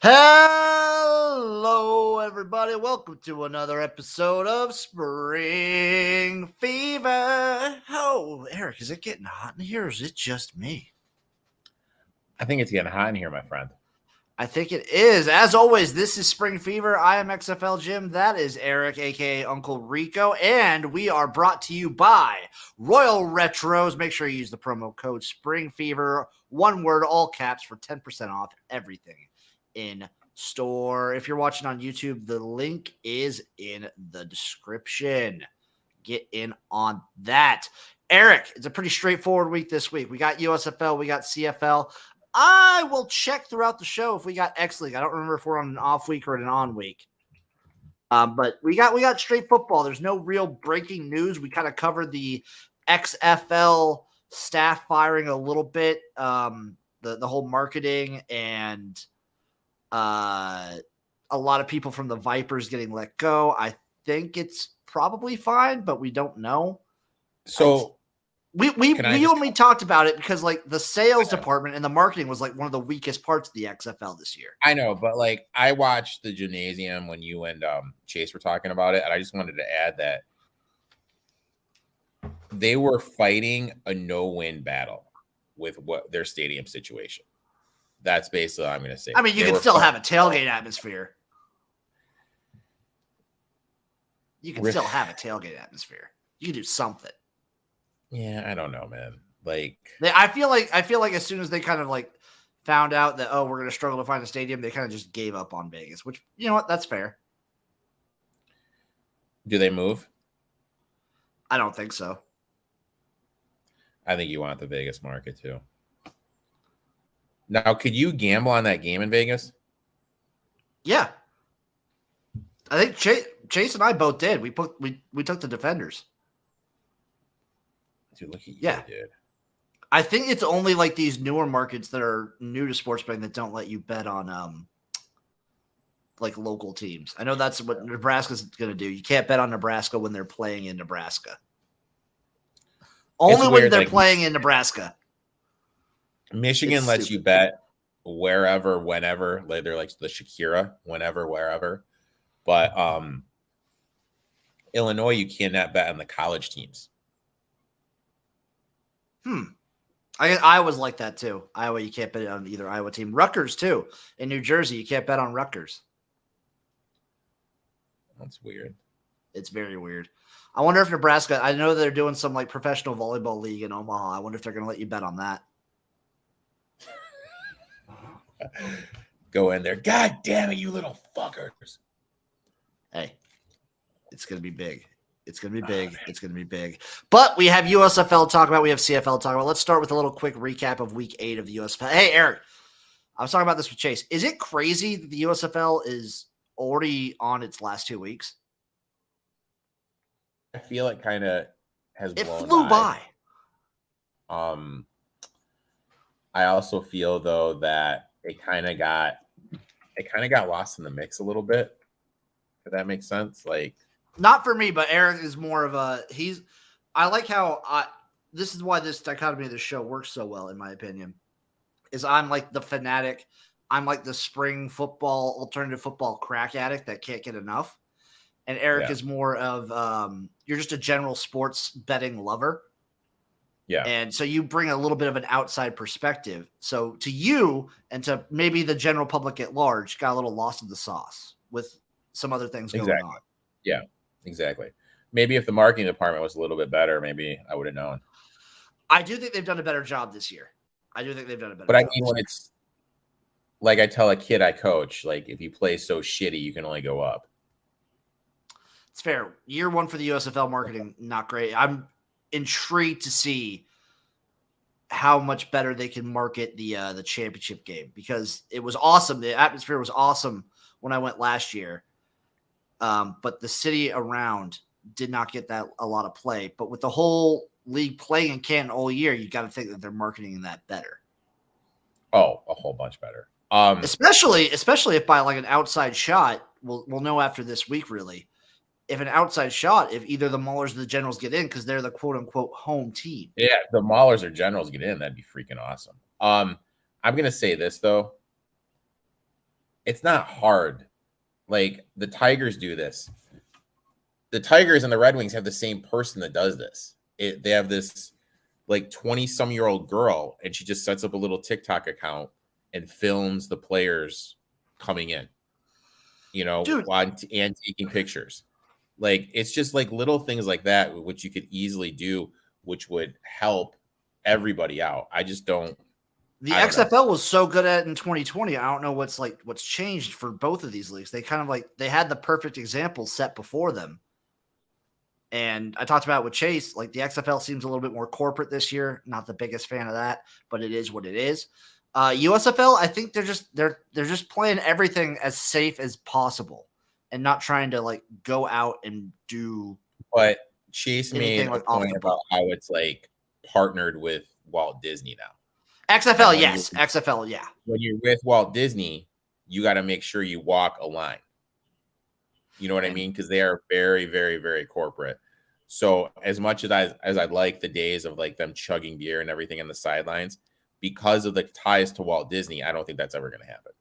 Hello, everybody. Welcome to another episode of Spring Fever. Oh, Eric, is it getting hot in here or is it just me? I think it's getting hot in here, my friend. I think it is. As always, this is Spring Fever. I am XFL Jim. That is Eric, a.k.a. Uncle Rico. And we are brought to you by Royal Retros. Make sure you use the promo code Spring Fever. One word, all caps, for 10% off everything in store. If you're watching on YouTube, the link is in the description. Get in on that. Eric, it's a pretty straightforward week this week. We got USFL, we got CFL. I will check throughout the show if we got X League. I don't remember if we're on an off week or an on week. But we got straight football. There's no real breaking news. We kind of covered the XFL staff firing a little bit, the whole marketing and a lot of people from the Vipers getting let go. I think it's probably fine, but we don't know. So we only talked about it because like the sales department and the marketing was like one of the weakest parts of the XFL this year. I know, but like I watched the gymnasium when you and Chase were talking about it, and I just wanted to add that they were fighting a no-win battle with what their stadium situation. That's basically what I'm going to say. I mean, you can still have a tailgate atmosphere. You can still have a tailgate atmosphere. You can do something. Yeah, I don't know, man. Like I feel like as soon as they kind of like found out that, we're going to struggle to find a stadium, they kind of just gave up on Vegas, which, you know what, that's fair. Do they move? I don't think so. I think you want the Vegas market too. Now, could you gamble on that game in Vegas? Yeah. I think Chase and I both did. We took the Defenders. Dude, look at you, dude. I think it's only like these newer markets that are new to sports betting that don't let you bet on like local teams. I know that's what Nebraska's going to do. You can't bet on Nebraska when they're playing in Nebraska. Only when they're playing in Nebraska. Michigan lets you bet wherever, whenever. Like they're like the Shakira, whenever, wherever. But Illinois, you cannot bet on the college teams. Iowa's like that too. Iowa, you can't bet on either Iowa team. Rutgers too. In New Jersey, you can't bet on Rutgers. That's weird. It's very weird. I wonder if Nebraska, I know they're doing some like professional volleyball league in Omaha. I wonder if they're going to let you bet on that. Go in there. God damn it, you little fuckers. Hey, it's going to be big. It's going to be big. It's going to be big. But we have USFL to talk about. We have CFL to talk about. Let's start with a little quick recap of week 8 of the USFL. Hey, Eric, I was talking about this with Chase. Is it crazy that the USFL is already on its last 2 weeks? I feel it kind of has blown by. It flew by. I also feel though that it kind of got lost in the mix a little bit. If that makes sense, like. Not for me, but Eric is more of I like how this is why this dichotomy of the show works so well, in my opinion, is I'm like the fanatic. I'm like the spring football, alternative football crack addict that can't get enough. And Eric is more of, you're just a general sports betting lover. Yeah. And so you bring a little bit of an outside perspective. So to you and to maybe the general public at large, got a little lost in the sauce with some other things going on. Yeah. Exactly. Maybe if the marketing department was a little bit better, maybe I would have known. I do think they've done a better job this year. But I mean, when it's like I tell a kid I coach, like if you play so shitty, you can only go up. It's fair. Year 1 for the USFL marketing, not great. I'm intrigued to see how much better they can market the championship game because it was awesome. The atmosphere was awesome when I went last year. But the city around did not get that a lot of play. But with the whole league playing in Canton all year, you got to think that they're marketing that better. Oh, a whole bunch better. Especially if by like an outside shot, we'll know after this week really. If an outside shot, if either the Maulers or the Generals get in because they're the quote unquote home team. Yeah, the Maulers or Generals get in, that'd be freaking awesome. I'm gonna say this though. it's not hard. Like the Tigers do this. The Tigers and the Red Wings have the same person that does this. They have this like 20-some-year-old girl, and she just sets up a little TikTok account and films the players coming in, Dude, and taking pictures. Like it's just like little things like that, which you could easily do, which would help everybody out. I just don't. the I don't know. XFL was so good at it in 2020. I don't know what's changed for both of these leagues. They kind of like they had the perfect example set before them. And I talked about it with Chase, like the XFL seems a little bit more corporate this year. Not the biggest fan of that, but it is what it is. USFL, I think they're just playing everything as safe as possible and not trying to like go out and do. But Chase made Anything a like off point the about book. how it's like partnered with Walt Disney now. XFL, And yes. XFL, yeah. when you're with Walt Disney, you got to make sure you walk a line. You know what I mean? Because they are very, very, very corporate. So as much as I'd like the days of like them chugging beer and everything on the sidelines, because of the ties to Walt Disney, I don't think that's ever going to happen.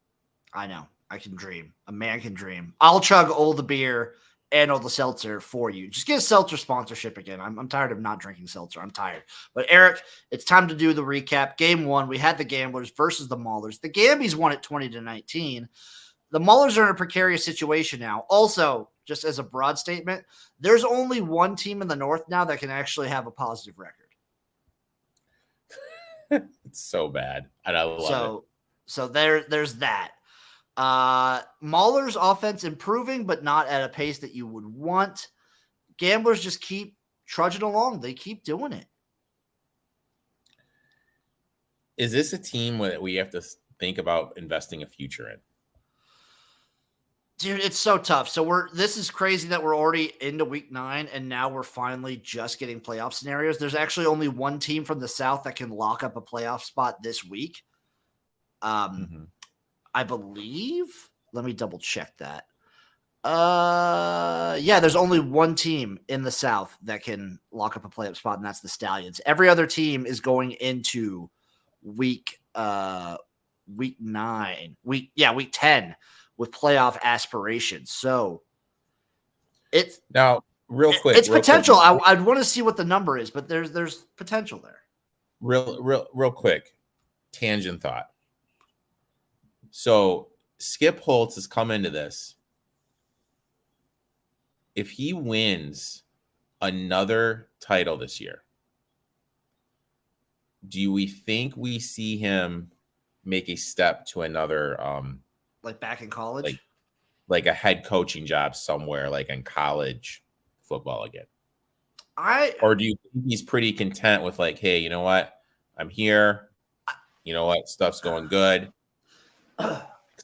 I know. I can dream. A man can dream. I'll chug all the beer and all the seltzer for you. Just get a seltzer sponsorship again. I'm tired of not drinking seltzer. I'm tired. But Eric, it's time to do the recap. Game 1, we had the Gamblers versus the Maulers. The Gambies won it 20-19. The Maulers are in a precarious situation now. Also, just as a broad statement, there's only one team in the North now that can actually have a positive record. It's so bad. And I love it. So there's that. Maulers offense improving, but not at a pace that you would want. Gamblers just keep trudging along. They keep doing it. Is this a team that we have to think about investing a future in? Dude, it's so tough. So this is crazy that we're already into week 9 and now we're finally just getting playoff scenarios. There's actually only one team from the South that can lock up a playoff spot this week. I believe. Let me double check that. Yeah, there's only one team in the South that can lock up a playoff spot, and that's the Stallions. Every other team is going into week 9, week 10 with playoff aspirations. So it's now real quick. It's potential. I'd want to see what the number is, but there's potential there. Real quick. Tangent thought. So Skip Holtz has come into this. If he wins another title this year, do we think we see him make a step to another like back in college? Like a head coaching job somewhere, like in college football again? Or do you think he's pretty content with like, hey, you know what? I'm here. You know what? Stuff's going good. I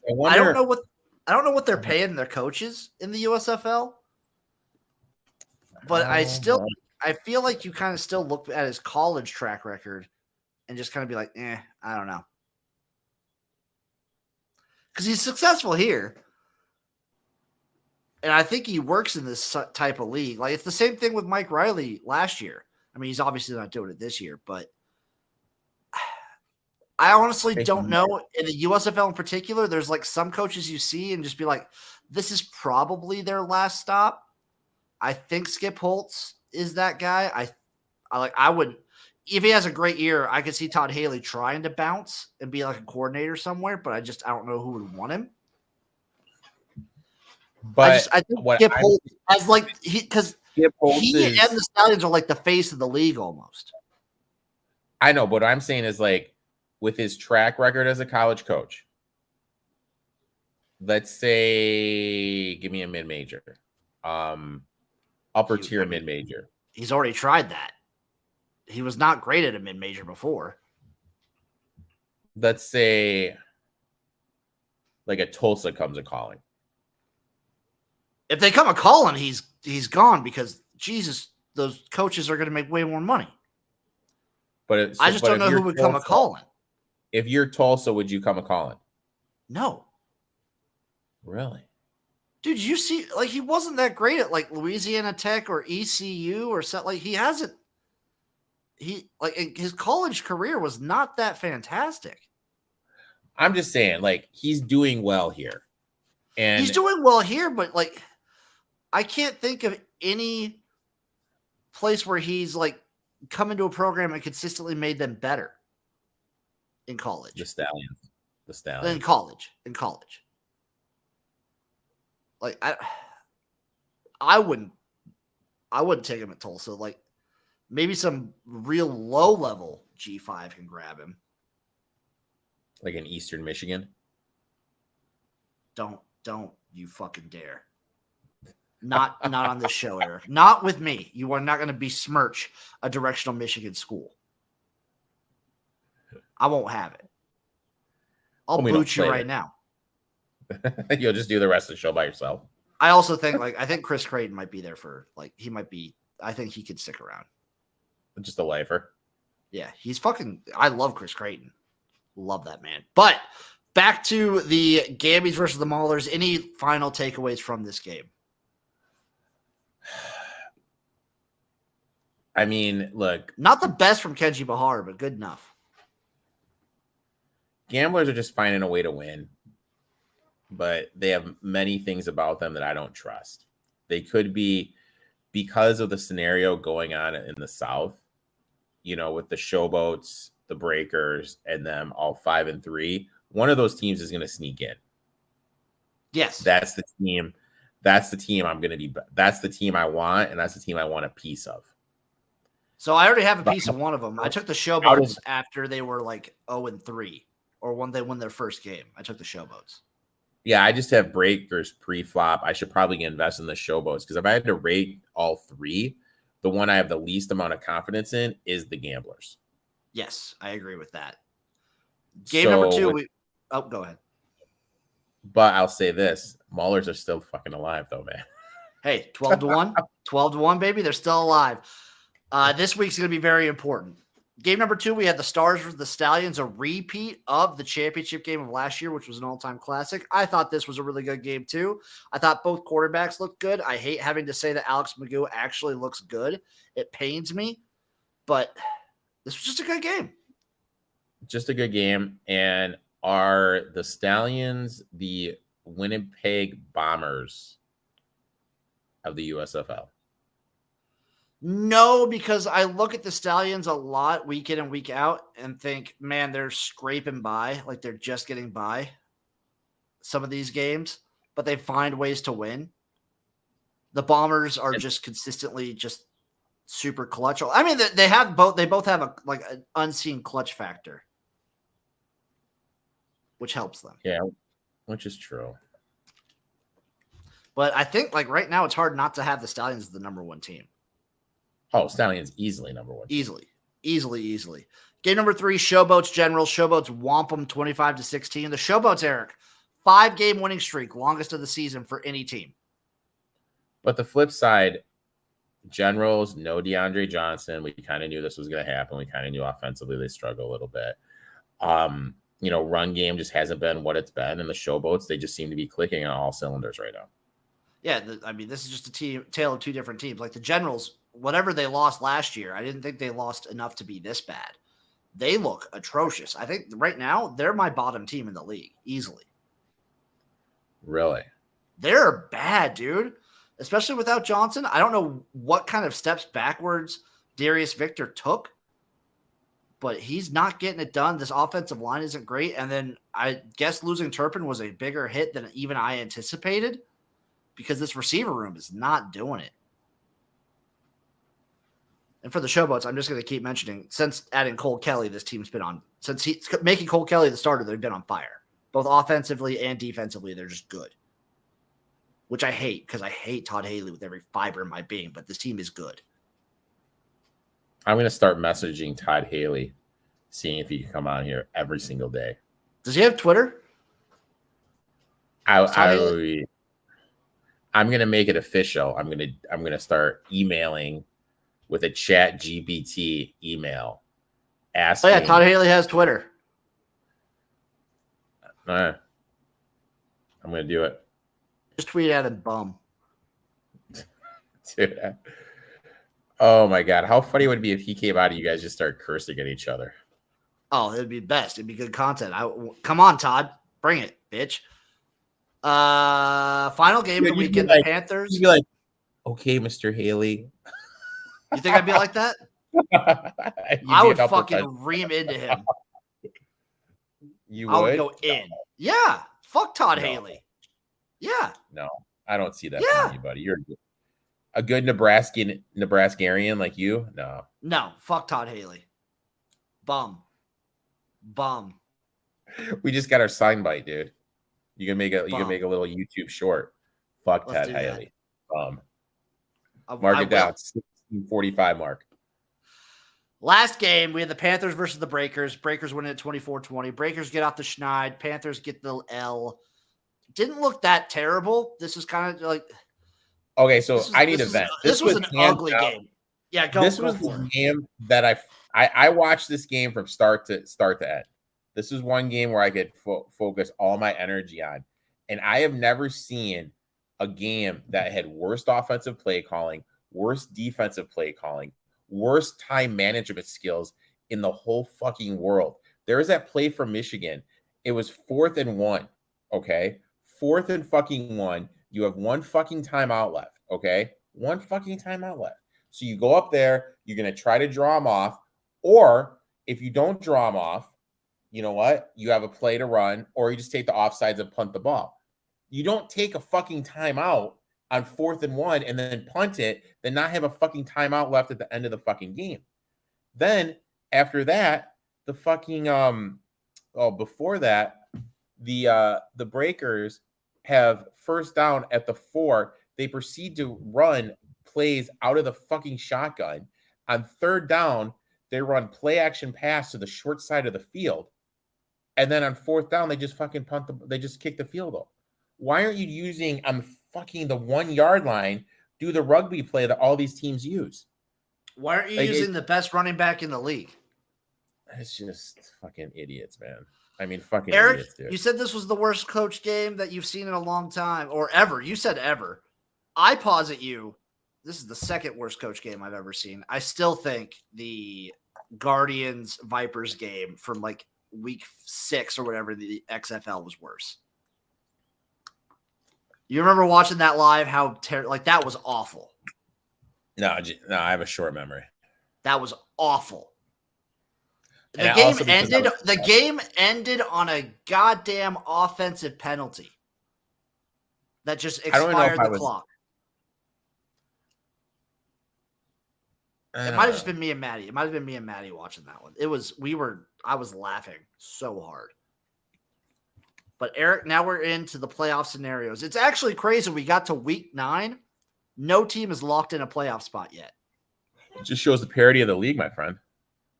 don't know what they're paying their coaches in the USFL, but I feel like you kind of still look at his college track record and just kind of be like, I don't know, because he's successful here, and I think he works in this type of league. Like it's the same thing with Mike Riley last year. I mean, he's obviously not doing it this year, but I honestly don't know. In the USFL in particular, there's like some coaches you see and just be like, this is probably their last stop. I think Skip Holtz is that guy. I would, if he has a great year, I could see Todd Haley trying to bounce and be like a coordinator somewhere, but I don't know who would want him. But I think Skip Holtz as like because he and the Stallions are like the face of the league almost. I know, but what I'm saying is like, with his track record as a college coach, let's say, give me a mid-major, upper tier mid-major. He's already tried that. He was not great at a mid-major before. Let's say, like a Tulsa comes a calling. If they come a calling, he's gone because Jesus, those coaches are going to make way more money. But I just don't know who would come a calling. If you're Tulsa, would you come a calling? No. Really? Dude, you see, like he wasn't that great at like Louisiana Tech or ECU or something. Like he hasn't. His college career was not that fantastic. I'm just saying, like he's doing well here. And he's doing well here, but like I can't think of any place where he's like come into a program and consistently made them better in college. the Stallions. In college. Like I wouldn't take him at Tulsa. Like maybe some real low level G5 can grab him. Like in Eastern Michigan. Don't you fucking dare. Not on this show, Eric. Not with me. You are not going to besmirch a directional Michigan school. I won't have it. I'll boot you right now. You'll just do the rest of the show by yourself. I also think I think Chris Creighton might be there for I think he could stick around. Just a lifer. Yeah, I love Chris Creighton. Love that man. But back to the Gambies versus the Maulers. Any final takeaways from this game? I mean, look. Not the best from Kenji Bahar, but good enough. Gamblers are just finding a way to win. But they have many things about them that I don't trust. They could be, because of the scenario going on in the South, with the Showboats, the Breakers, and them all 5-3. One of those teams is going to sneak in. Yes. That's the team. That's the team I'm going to be. That's the team I want, and that's the team I want a piece of. So I already have a piece of one of them. I took the Showboats after they were like 0-3, or when they won their first game. I took the Showboats. Yeah, I just have Breakers pre-flop. I should probably invest in the Showboats because if I had to rate all three, the one I have the least amount of confidence in is the Gamblers. Yes, I agree with that. Game number 2. Go ahead. But I'll say this. Maulers are still fucking alive, though, man. Hey, 12-1. 12-1, baby. They're still alive. This week's going to be very important. Game number 2, we had the Stars versus the Stallions, a repeat of the championship game of last year, which was an all-time classic. I thought this was a really good game, too. I thought both quarterbacks looked good. I hate having to say that Alex Magoo actually looks good. It pains me, but this was just a good game. Just a good game. And are the Stallions the Winnipeg Bombers of the USFL? No, because I look at the Stallions a lot week in and week out and think, man, they're scraping by. Like they're just getting by some of these games, but they find ways to win. The Bombers are just consistently just super clutch. I mean, they both have an unseen clutch factor, which helps them. Yeah, which is true. But I think right now it's hard not to have the Stallions as the number 1 team. Oh, Stallions easily number 1. Easily. Game number 3, Showboats Generals. Showboats whomp them 25-16. The Showboats, Eric, 5-game winning streak, longest of the season for any team. But the flip side, Generals, no DeAndre Johnson. We kind of knew this was going to happen. We kind of knew offensively they struggle a little bit. Run game just hasn't been what it's been. And the Showboats, they just seem to be clicking on all cylinders right now. Yeah, this is just a tale of two different teams. Like the Generals, whatever they lost last year, I didn't think they lost enough to be this bad. They look atrocious. I think right now they're my bottom team in the league, easily. Really? They're bad, dude. Especially without Johnson. I don't know what kind of steps backwards Darius Victor took, but he's not getting it done. This offensive line isn't great. And then I guess losing Turpin was a bigger hit than even I anticipated because this receiver room is not doing it. And for the Showboats, I'm just going to keep mentioning, since adding Cole Kelly, this team's been on, since he's making Cole Kelly the starter, they've been on fire. Both offensively and defensively, they're just good. Which I hate, because I hate Todd Haley with every fiber in my being, but this team is good. I'm going to start messaging Todd Haley, seeing if he can come on here every single day. Does he have Twitter? I'm going to make it official. I'm going to start emailing with a chat GPT email asking. Oh yeah, Todd Haley has Twitter. I'm going to do it. Just tweet at him, bum. Dude. Oh my God. How funny would it be if he came out and you guys just start cursing at each other? Oh, it'd be best. It'd be good content. Come on, Todd. Bring it, bitch. Final game of the weekend, the Panthers. You'd be like, okay, Mr. Haley. You think I'd be like that? I would fucking ream into him. I would go in. Yeah. Fuck Todd Haley. Yeah. No, I don't see that from you, buddy. You're a good Nebraskarian like you. No. Fuck Todd Haley. Bum. We just got our sign bite, dude. You can make a little YouTube short. Fuck Todd Haley. Mark it down. 16:45 mark. Last game, we had the Panthers versus the Breakers. Breakers win at 24-20. Breakers get off the schneid. Panthers get the L. Didn't look that terrible. This is kind of like. Okay, so I need a vent. This was an ugly game. Yeah, This was the game that I watched this game from start to end. This is one game where I could focus all my energy on. And I have never seen a game that had worst offensive play calling, worst defensive play calling, worst time management skills in the whole fucking world. There was that play from Michigan. It was 4th and 1. Okay. 4th and fucking 1. You have one fucking timeout left. Okay. One fucking timeout left. So you go up there, you're going to try to draw them off. Or if you don't draw them off, you know what? You have a play to run, or you just take the offsides and punt the ball. You don't take a fucking timeout on 4th and 1 and then punt it, then not have a fucking timeout left at the end of the fucking game. Then after that, the fucking before that, the Breakers have first down at the 4. They proceed to run plays out of the fucking shotgun. On 3rd down, they run play action pass to the short side of the field. And then on 4th down, they just fucking they just kick the field goal. Why aren't you using fucking the 1 yard line, do the rugby play that all these teams use? Why aren't you using the best running back in the league? It's just fucking idiots, man. I mean, fucking Eric, idiots, dude. You said this was the worst coach game that you've seen in a long time, or ever. You said ever. I posit you, this is the second worst coach game I've ever seen. I still think the Guardians-Vipers game from like week 6 or whatever, the XFL was worse. You remember watching that live? How that was awful. No, I have a short memory. That was awful. The game ended on a goddamn offensive penalty that just expired the clock. It might have just been me and Maddie. It might have been me and Maddie watching that one. I was laughing so hard. But Eric, now we're into the playoff scenarios. It's actually crazy. We got to week 9. No team is locked in a playoff spot yet. It just shows the parity of the league, my friend.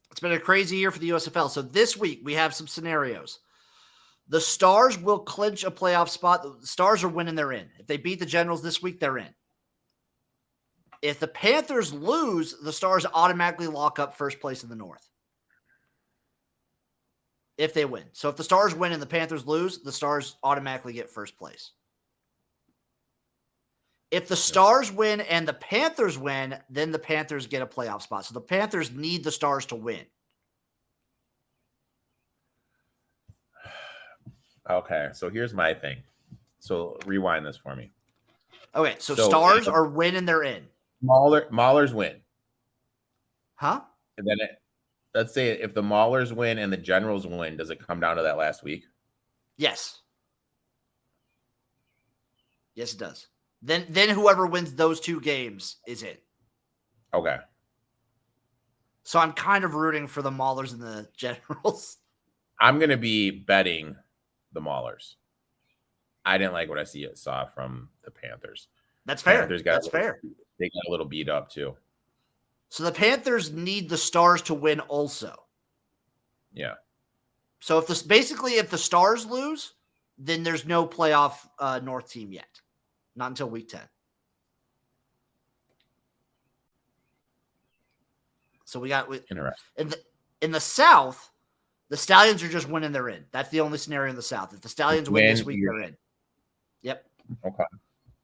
It's been a crazy year for the USFL. So this week we have some scenarios. The Stars will clinch a playoff spot. The Stars are winning, they're in. If they beat the Generals this week, they're in. If the Panthers lose, the Stars automatically lock up first place in the North. If they win. So if the Stars win and the Panthers lose, the Stars automatically get first place. If the Stars win and the Panthers win, then the Panthers get a playoff spot. So the Panthers need the Stars to win. Okay, so here's my thing. So rewind this for me. Okay, so Stars are winning, they're in. Maulers win. Huh? And then let's say if the Maulers win and the Generals win, does it come down to that last week? Yes. Yes, it does. Then whoever wins those 2 games is in. Okay. So I'm kind of rooting for the Maulers and the Generals. I'm going to be betting the Maulers. I didn't like what I saw from the Panthers. That's fair. That's fair. They got a little beat up too. So the Panthers need the Stars to win also. Yeah. So if the Stars lose, then there's no playoff North team yet. Not until week 10. So we got in the South, the Stallions are just winning, they're in. That's the only scenario in the South. If the Stallions win this week, they're in. Yep. Okay.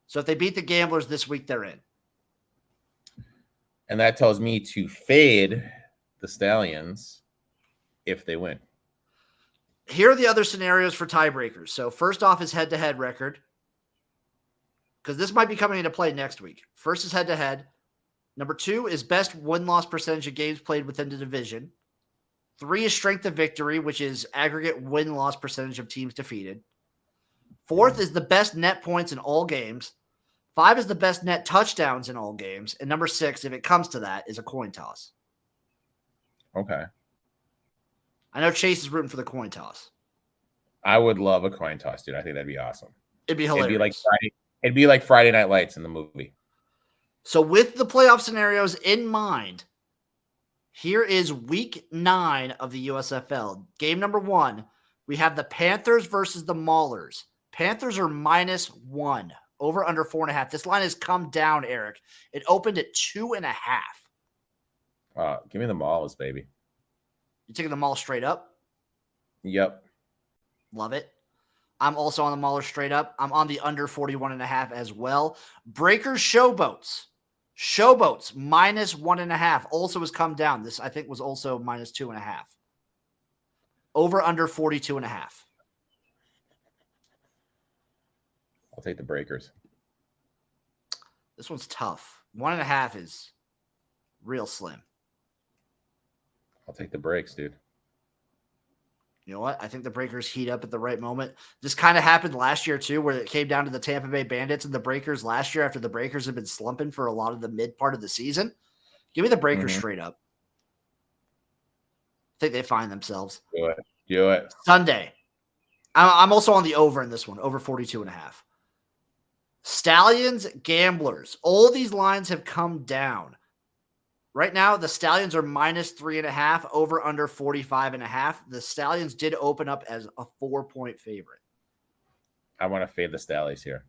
So if they beat the Gamblers this week, they're in. And that tells me to fade the Stallions if they win. Here are the other scenarios for tiebreakers. So first off is head-to-head record. because this might be coming into play next week. First is head-to-head. Number 2 is best win-loss percentage of games played within the division. 3 is strength of victory, which is aggregate win-loss percentage of teams defeated. 4th is the best net points in all games. 5 is the best net touchdowns in all games. And number 6, if it comes to that, is a coin toss. Okay. I know Chase is rooting for the coin toss. I would love a coin toss, dude. I think that'd be awesome. It'd be hilarious. It'd be like Friday Night Lights in the movie. So with the playoff scenarios in mind, here is week 9 of the USFL. Game number 1, we have the Panthers versus the Maulers. Panthers are -1, over under 4.5. This line has come down, Eric. It opened at 2.5. Give me the Maulers, baby. You taking the Maul straight up? Yep. Love it. I'm also on the Maulers straight up. I'm on the under 41.5 as well. Breakers Showboats. Showboats -1.5 also has come down. This, I think, was also -2.5. Over under 42.5. I'll take the Breakers. This one's tough. 1.5 is real slim. I'll take the breaks, dude. You know what? I think the Breakers heat up at the right moment. This kind of happened last year too, where it came down to the Tampa Bay Bandits and the Breakers last year after the Breakers had been slumping for a lot of the mid part of the season. Give me the Breakers straight up. I think they find themselves. Do it. Sunday. I'm also on the over in this one, over 42.5. Stallions, Gamblers. All these lines have come down. Right now, the Stallions are -3.5, over under 45.5. The Stallions did open up as a 4-point favorite. I want to fade the Stallions here.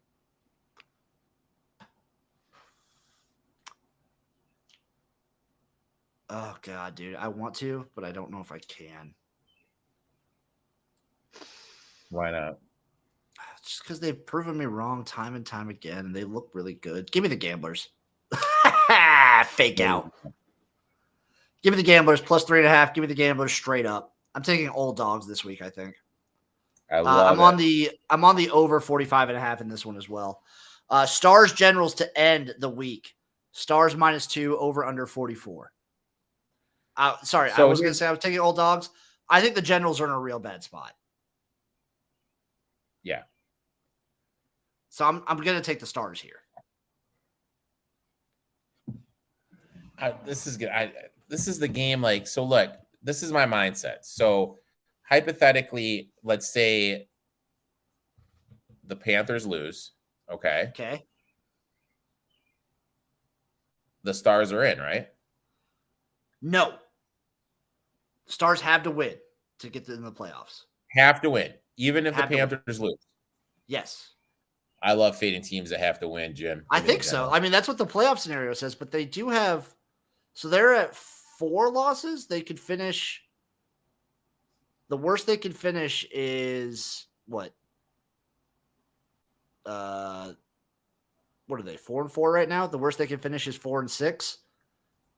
Oh, God, dude. I want to, but I don't know if I can. Why not? Just because they've proven me wrong time and time again, and they look really good. Give me the Gamblers. Fake out. Give me the Gamblers +3.5. Give me the Gamblers straight up. I'm taking all dogs this week, I think. I love I'm on the over 45.5 in this one as well. Stars Generals to end the week. Stars -2, over under 44. Sorry, I was going to say I was taking all dogs. I think the Generals are in a real bad spot. Yeah. So I'm going to take the Stars here. This is good. This is the game. Like, so look, this is my mindset. So hypothetically, let's say the Panthers lose. Okay. Okay. The Stars are in, right? No. Stars have to win to get in the playoffs. Have to win, even if the Panthers lose. Yes. I love fading teams that have to win, Jim. I think so. I mean, that's what the playoff scenario says, but they do have – so they're at 4 losses. They could finish – the worst they could finish is what? What are they, 4-4 right now? The worst they can finish is 4-6.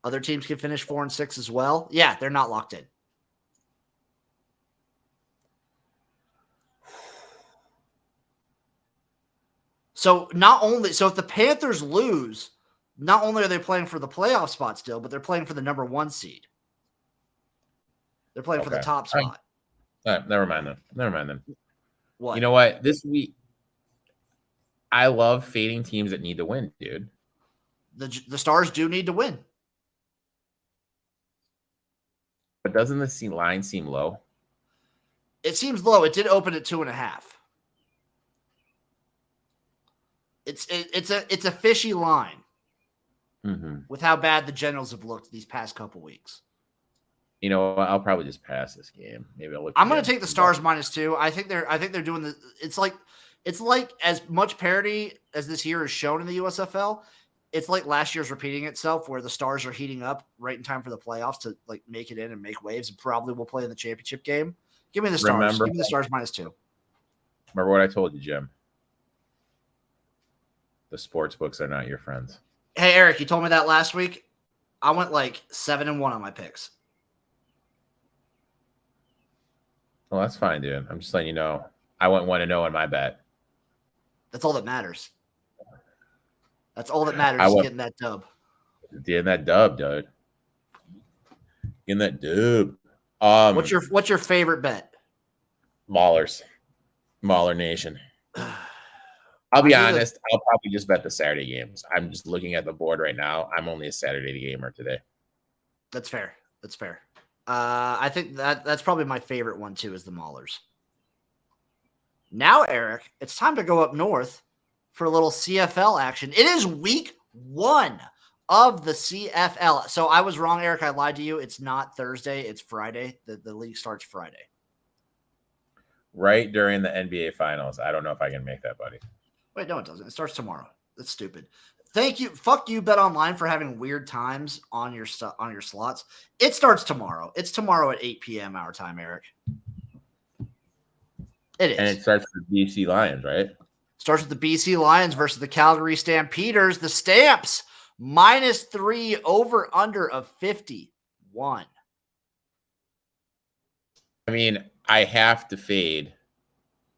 Other teams can finish 4-6 as well. Yeah, they're not locked in. So if the Panthers lose, not only are they playing for the playoff spot still, but they're playing for the number 1 seed. They're playing for the top spot. All right, never mind then. What? You know what? This week, I love fading teams that need to win, dude. The Stars do need to win. But doesn't the line seem low? It seems low. It did open at 2.5. It's a fishy line with how bad the Generals have looked these past couple weeks. You know, I'll probably just pass this game. Maybe I'll look. I'm going to take the Stars -2. I think they're doing the. It's like as much parity as this year is shown in the USFL. It's like last year's repeating itself, where the Stars are heating up right in time for the playoffs to like make it in and make waves, and probably will play in the championship game. Give me the Stars. Give me the Stars -2. Remember what I told you, Jim. The sports books are not your friends. Hey, Eric, you told me that last week. I went like 7-1 on my picks. Well, that's fine, dude. I'm just letting you know. I went 1-0 on my bet. That's all that matters. That's all that matters. I Is was getting that dub. getting that dub, dude. Getting that dub. What's your favorite bet? Maulers, Mauler Nation. I'll be honest. I'll probably just bet the Saturday games. I'm just looking at the board right now. I'm only a Saturday gamer today. That's fair. That's fair. I think that's probably my favorite one too, is the Maulers. Now, Eric, it's time to go up north for a little CFL action. It is week 1 of the CFL. So I was wrong, Eric. I lied to you. It's not Thursday. It's Friday. The league starts Friday. Right during the NBA Finals. I don't know if I can make that, buddy. Wait, no, it doesn't. It starts tomorrow. That's stupid. Thank you. Fuck you, Bet Online, for having weird times on your slots. It starts tomorrow. It's tomorrow at 8 p.m. our time, Eric. It is. And it starts with the BC Lions, right? Starts with the BC Lions versus the Calgary Stampeders. The Stamps -3 over under of 51. I mean, I have to fade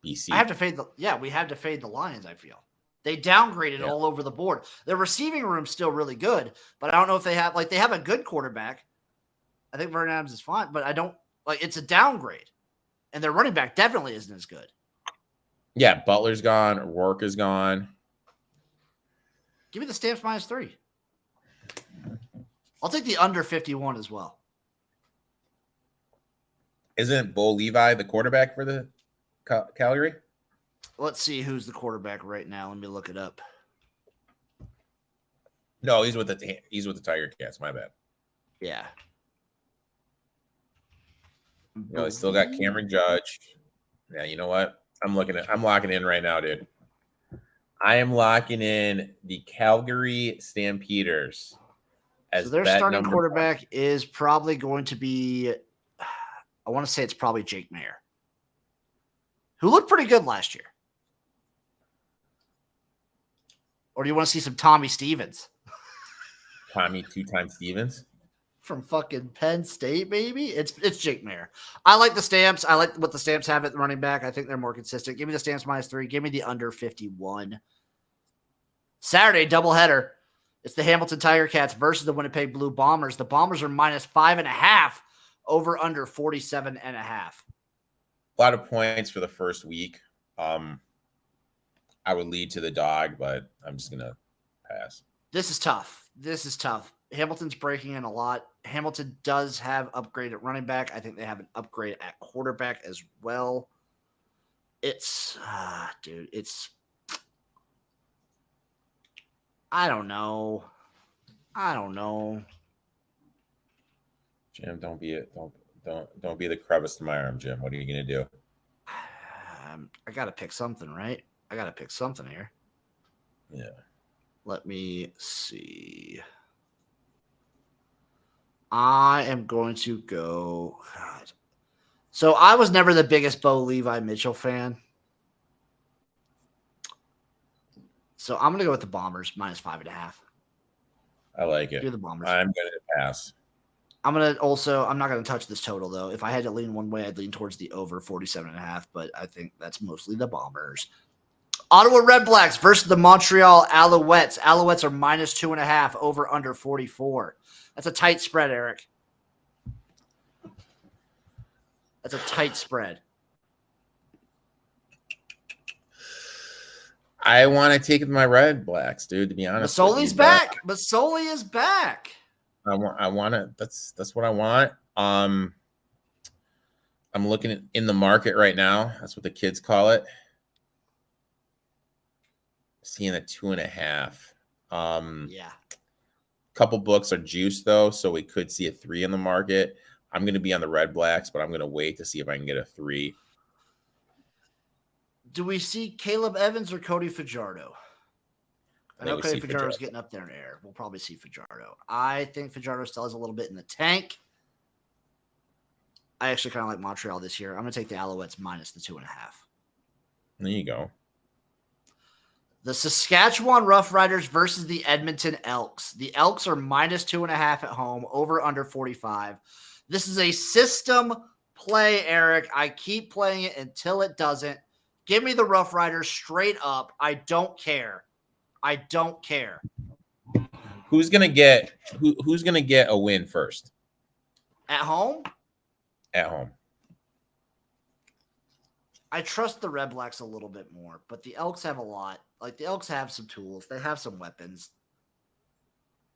BC. I have to fade we have to fade the Lions, I feel. They downgraded all over the board. Their receiving room's still really good, but I don't know if they have a good quarterback. I think Vernon Adams is fine, but I don't it's a downgrade. And their running back definitely isn't as good. Yeah, Butler's gone. Rourke is gone. Give me the Stamps -3. I'll take the under 51 as well. Isn't Bo Levi the quarterback for the Calgary? Let's see who's the quarterback right now. Let me look it up. No, he's with the Tiger Cats. My bad. Yeah. They still got Cameron Judge. Yeah, you know what? I'm locking in right now, dude. I am locking in the Calgary Stampeders. So their starting quarterback is probably going to be, I want to say it's probably Jake Mayer, who looked pretty good last year. Or do you want to see some Tommy Stevens? Tommy 2-time Stevens? From fucking Penn State, baby. It's Jake Mayer. I like the Stamps. I like what the Stamps have at running back. I think they're more consistent. Give me the Stamps -3. Give me the under 51. Saturday, doubleheader. It's the Hamilton Tiger Cats versus the Winnipeg Blue Bombers. The Bombers are -5.5 over under 47.5. A lot of points for the first week. I would lead to the dog, but I'm just gonna pass. This is tough. Hamilton's breaking in a lot. Hamilton does have upgrade at running back. I think they have an upgrade at quarterback as well. It's I don't know. Jim, don't be the crevice to my arm, Jim. What are you gonna do? I gotta pick something, right? I gotta pick something here. Yeah. Let me see. I am going to go. God. So I was never the biggest Bo Levi Mitchell fan. So I'm going to go with the Bombers -5.5. I like it. Do the Bombers. I'm going to pass. I'm not going to touch this total, though. If I had to lean one way, I'd lean towards the over 47.5, but I think that's mostly the Bombers. Ottawa Red Blacks versus the Montreal Alouettes. Alouettes are -2.5 over under 44. That's a tight spread, Eric. That's a tight spread. I want to take my Red Blacks, dude, to be honest. Masoli's back. Masoli is back. I want it. That's what I want. I'm looking in the market right now. That's what the kids call it. Seeing a 2.5. Yeah. Couple books are juiced though, so we could see a 3 in the market. I'm going to be on the Red Blacks, but I'm going to wait to see if I can get a 3. Do we see Caleb Evans or Cody Fajardo? I know Cody Fajardo's getting up there in air. We'll probably see Fajardo. I think Fajardo still has a little bit in the tank. I actually kind of like Montreal this year. I'm going to take the Alouettes minus the 2.5. There you go. The Saskatchewan Roughriders versus the Edmonton Elks. The Elks are minus 2.5 at home, over under 45. This is a system play, Eric. I keep playing it until it doesn't. Give me the Roughriders straight up. I don't care. I don't care. Who's gonna get a win first At home, at home? I trust the Red Blacks a little bit more, but the Elks have a lot. Like, the Elks have some tools. They have some weapons.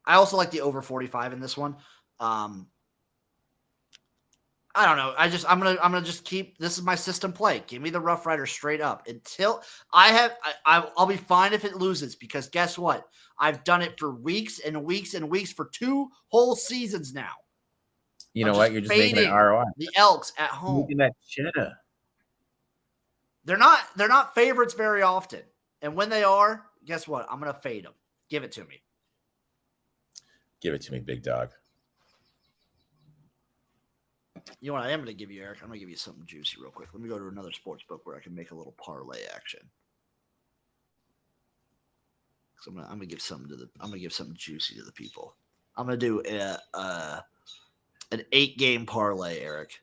I also like the over 45 in this one. I don't know. I'm gonna just keep, this is my system play. Give me the Rough Riders straight up until I'll be fine if it loses, because guess what? I've done it for weeks and weeks and weeks for 2 whole seasons now. You know what? You're just making an ROI. The Elks at home. Making that cheddar. They're not favorites very often. And when they are, guess what? I'm going to fade them. Give it to me. Give it to me, big dog. You know what I am going to give you, Eric? I'm going to give you something juicy real quick. Let me go to another sports book where I can make a little parlay action. So I'm going to give something juicy to the people. I'm going to do an 8-game parlay, Eric.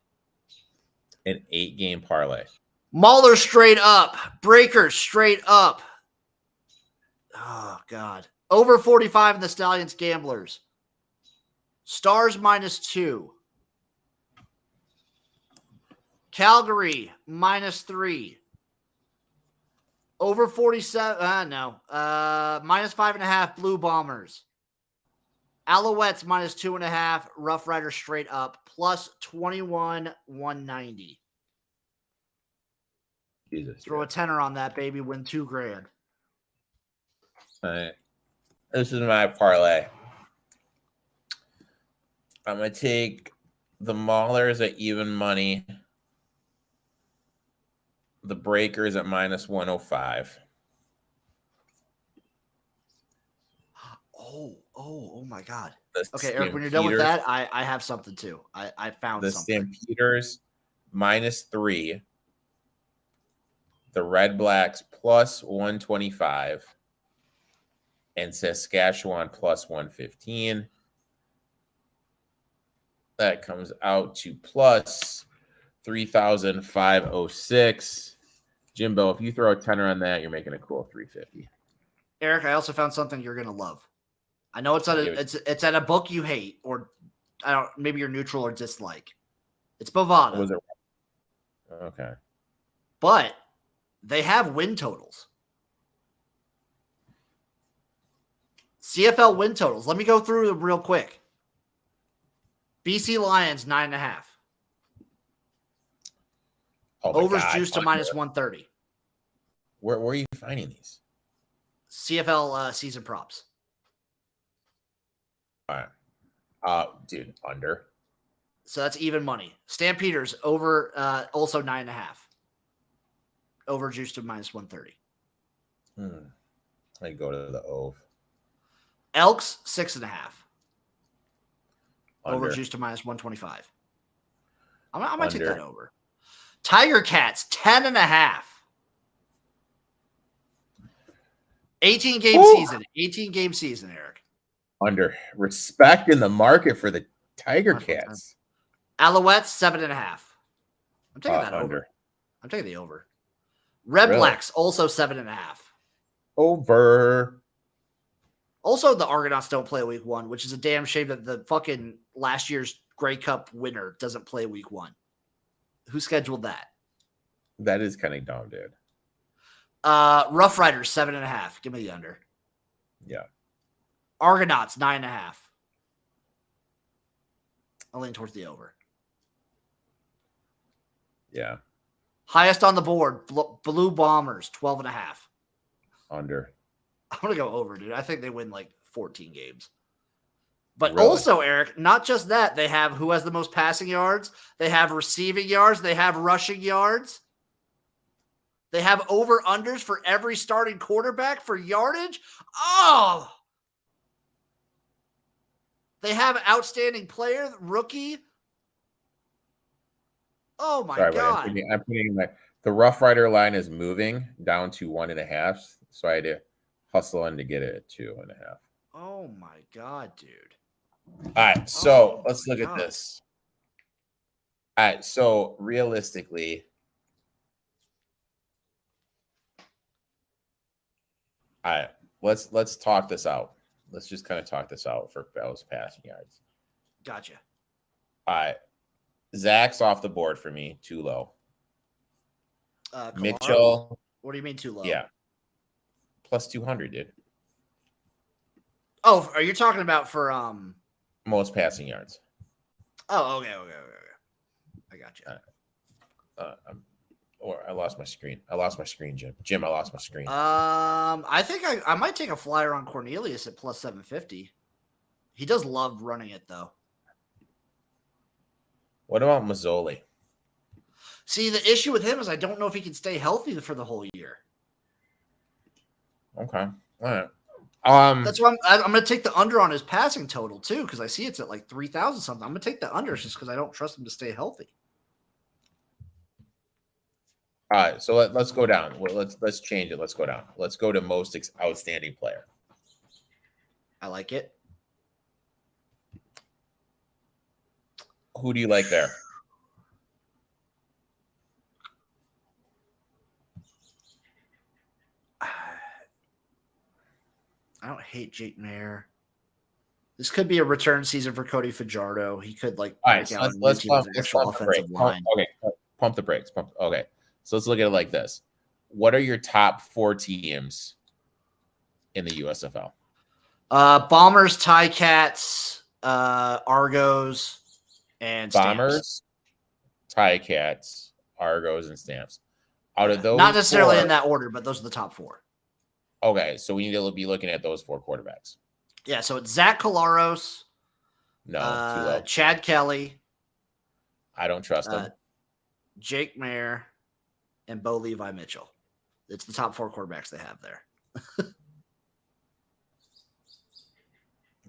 An 8-game parlay. Mauler straight up. Breakers straight up. Oh, God. Over 45 in the Stallions Gamblers. Stars -2. Calgary -3. Over 47. No. -5.5 Blue Bombers. Alouettes -2.5. Rough Riders straight up. +21 190. Jesus. Throw a tenner on that, baby. Win $2,000. All right. This is my parlay. I'm gonna take the Maulers at even money. The Breakers at -105. Oh my God. The Okay, Eric, when you're done with Stampeders- that, I have something too. I found the something. Stampeders -3. The Red Blacks +125. And Saskatchewan +115. That comes out to +3,506. Jimbo, if you throw a tenner on that, you're making a cool 350. Eric, I also found something you're gonna love. I know it's at a book you hate, or maybe you're neutral or dislike. It's Bovada. Was it? Okay. But they have win totals. CFL win totals. Let me go through them real quick. BC Lions 9.5. Overs juiced to -130. Where are you finding these? CFL season props. All right. Dude, under. So that's even money. Stampeders over also 9.5. Over juiced to -130. I go to the Ove. Elks 6.5. Under. Over juiced to -125. I might take Under. that over. Tiger Cats 10.5. 18-game season. 18-game season, Eric. Under. Respect in the market for the Tiger Cats. Alouettes 7.5. I'm taking that under. over. I'm taking the over. Red Really? Blacks also 7.5. Over. Also, the Argonauts don't play week 1, which is a damn shame that the fucking last year's Grey Cup winner doesn't play week 1. Who scheduled that? That is kind of dumb, dude. Rough Riders 7.5. Give me the under. Yeah. Argonauts 9.5. I'll lean towards the over. Yeah. Highest on the board, Blue Bombers 12.5. Under. I'm going to go over, dude. I think they win like 14 games. But Really? also, Eric, not just that. They have who has the most passing yards. They have receiving yards. They have rushing yards. They have over-unders for every starting quarterback for yardage. Oh! They have outstanding player, rookie. Oh, my God. I'm putting the Rough Rider line is moving down to 1.5. So I had to hustle in to get it at 2.5. Oh, my God, dude. All right, so let's look at this. All right, so realistically, all right, let's talk this out. Let's just kind of talk this out for Bell's passing yards. Gotcha. All right. Zach's off the board for me. Too low. Mitchell. What do you mean too low? Yeah. Plus 200, dude. Oh, are you talking about for most passing yards? Oh, okay. I got you. Or I lost my screen. Jim. Jim, I lost my screen. I think I might take a flyer on Cornelius at plus 750. He does love running it though. What about Mazzoli? See, the issue with him is I don't know if he can stay healthy for the whole year. Okay. All right. That's why I'm going to take the under on his passing total too, because I see it's at like 3,000 something. I'm going to take the under just because I don't trust him to stay healthy. All right, so let's go down. Well, let's change it. Let's go down. Let's go to most outstanding player. I like it. Who do you like there? I don't hate Jake Mayer. This could be a return season for Cody Fajardo. He could like all right. So let's pump the brakes. Okay, pump the brakes. Okay, so let's look at it like this. What are your top 4 teams in the USFL? Bombers, Ticats, Argos, and Bombers, Ticats, Argos, and Stamps. Out of those, not necessarily in that order, but those are the top 4. Okay, so we need to be looking at those 4 quarterbacks. Yeah, so it's Zach Collaros. No, too low. Chad Kelly. I don't trust him. Jake Mayer and Bo Levi Mitchell. It's the top 4 quarterbacks they have there.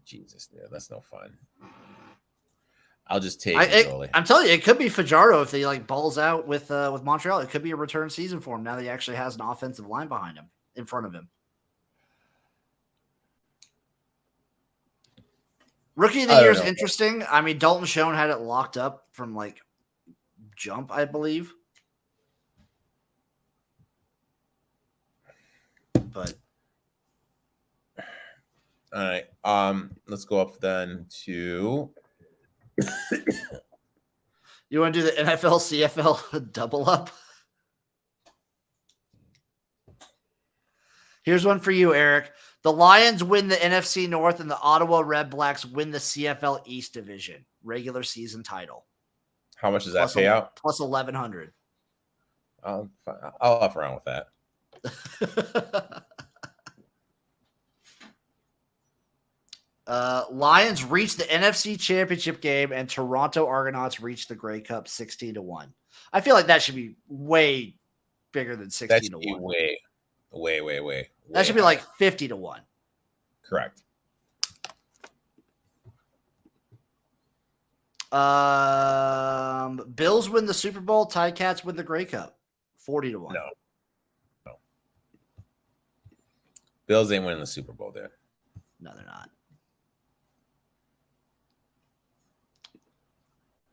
Jesus, dude, that's no fun. I'll just take I'm telling you, it could be Fajardo if he like balls out with Montreal. It could be a return season for him now that he actually has an offensive line behind him, in front of him. Rookie of the year is interesting. I mean, Dalton Schoen had it locked up from like jump, I believe. But all right, let's go up then to. You want to do the NFL CFL double up? Here's one for you, Eric. The Lions win the NFC North and the Ottawa Red Blacks win the CFL East Division regular season title. How much does that pay out? Plus 1,100. I'll off around with that. Lions reach the NFC Championship game and Toronto Argonauts reach the Grey Cup 16-1. I feel like that should be way bigger than 16-1. That should be way. That should be like 50-1. Correct. Bills win the Super Bowl. Ticats win the Grey Cup 40-1. No. Bills ain't winning the Super Bowl, dude. No, they're not.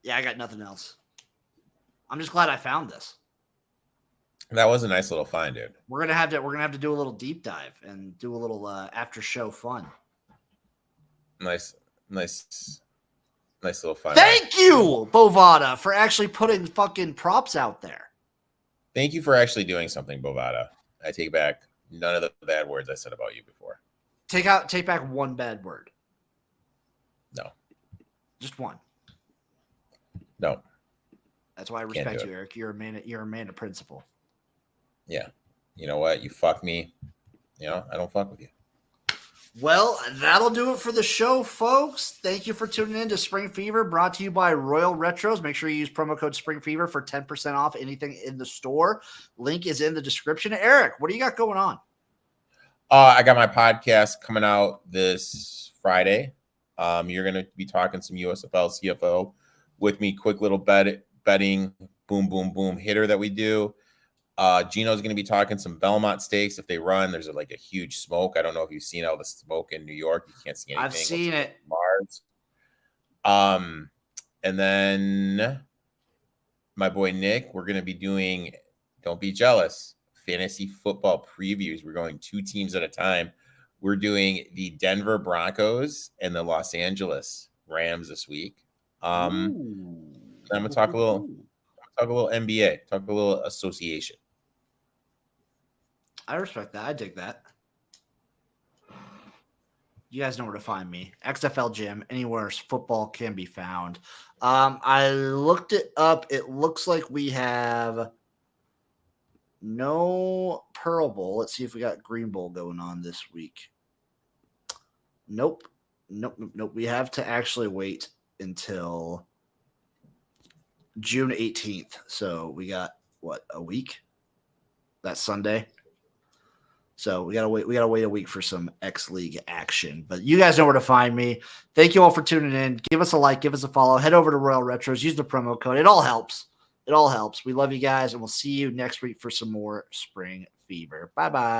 Yeah, I got nothing else. I'm just glad I found this. That was a nice little find, dude. We're gonna have to do a little deep dive and do a little after show fun. Nice little find. Thank you, Bovada, for actually putting fucking props out there. Thank you for actually doing something, Bovada. I take back none of the bad words I said about you before. Take back one bad word. No. Just one. No. That's why I respect you, Eric. You're a man of principle. Yeah. You know what? You fuck me. You know, I don't fuck with you. Well, that'll do it for the show, folks. Thank you for tuning in to Spring Fever, brought to you by Royal Retros. Make sure you use promo code Spring Fever for 10% off anything in the store. Link is in the description. Eric, what do you got going on? I got my podcast coming out this Friday. You're going to be talking some USFL, CFL with me. Quick little betting, boom, boom, boom hitter that we do. Gino's going to be talking some Belmont Stakes. If they run, there's a huge smoke. I don't know if you've seen all the smoke in New York. You can't see anything. I've seen it. Mars. And then my boy Nick, we're going to be doing, don't be jealous, fantasy football previews. We're going 2 teams at a time. We're doing the Denver Broncos and the Los Angeles Rams this week. I'm gonna talk a little NBA, talk a little association. I respect that. I dig that. You guys know where to find me. XFL Gym, anywhere football can be found. I looked it up. It looks like we have no Pearl Bowl. Let's see if we got Green Bowl going on this week. Nope. We have to actually wait until June 18th. So we got what, a week? That's Sunday. So we gotta wait a week for some X League action. But you guys know where to find me. Thank you all for tuning in. Give us a like, give us a follow. Head over to Royal Retros. Use the promo code. It all helps. It all helps. We love you guys, and we'll see you next week for some more Spring Fever. Bye-bye.